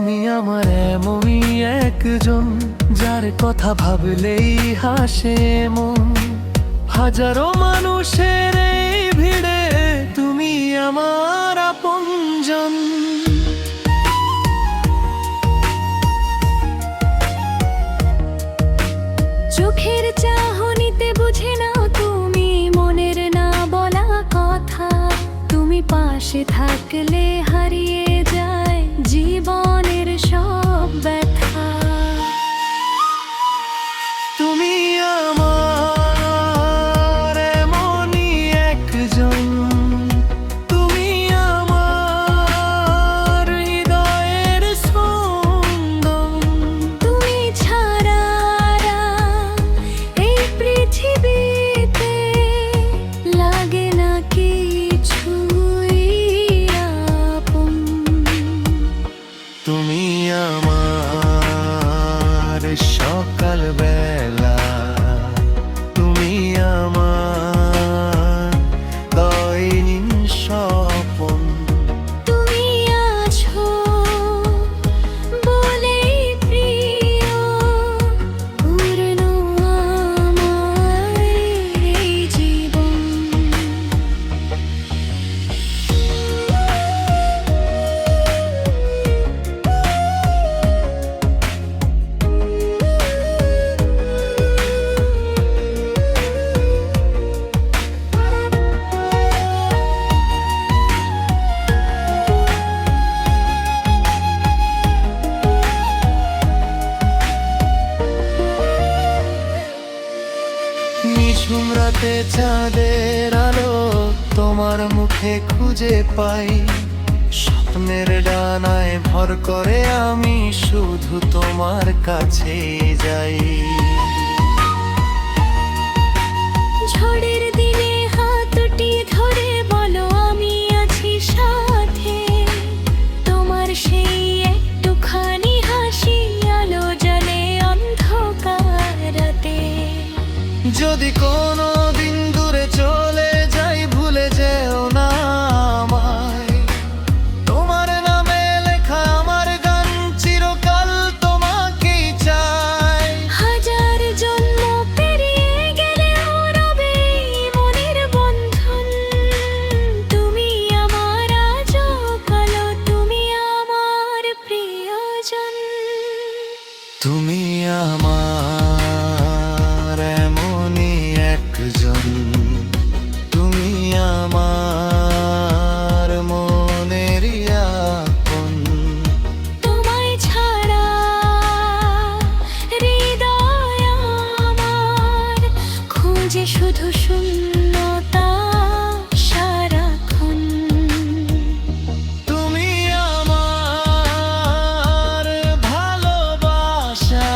তুমি আমার এমনই একজন, যার কথা ভাবলেই হাসে মন। হাজারো মানুষের এই ভিড়ে তুমি আমার আপনজন। চোখের চাহনিতে বুঝে নাও তুমি মনের না বলা কথা। তুমি পাশে থাকলে হারিয়ে যায় জীবনের সব ব্যথা। তুমি আমার এমনই একজন, তুমি আমার হৃদয়ের স্পন্দন। তুমি ছাড়া এই পৃথিবীতে লাগে না কিছুই আপন। তুমি আমার সকাল বেলা, তুমি আমার দৈনিক স্বপন। তুমি আছো বলেই প্রিয়, পূর্ণ আমার এই জীবন। নিঝুম রাতে চাঁদের আলো তোমার মুখে খুঁজে পাই। স্বপ্নের ডানায় ভর করে আমি শুধু তোমার কাছে যাই। ঝড়ের দিনে হাতটি ধরে বলো আমি আছি সাথে। তোমার সেই একটুখানি হাসি আলো জ্বলে অন্ধকার রাতে। যদি কোনো দিন দূরে চলে যাই ভুলে যেও না আমায়। তোমার নামে লেখা আমার গান চিরকাল তোমাকেই চাই। হাজার জন্ম পেরিয়ে গেলেও রবে মনের বন্ধন। তুমি আমার আজও কালো, তুমি আমার প্রিয়জন। তুমি আমার এমনই একজন, তুমি আমার মনেরই আপন। তোমায় ছাড়া হৃদয় আমার খুঁজে শুধু শূন্যতা সারাক্ষণ। তুমি আমার ভালোবাসা,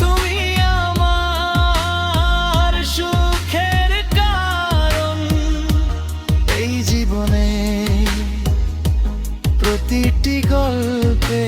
তুমি আমার সুখের কারণ। এই জীবনে প্রতিটি গল্পে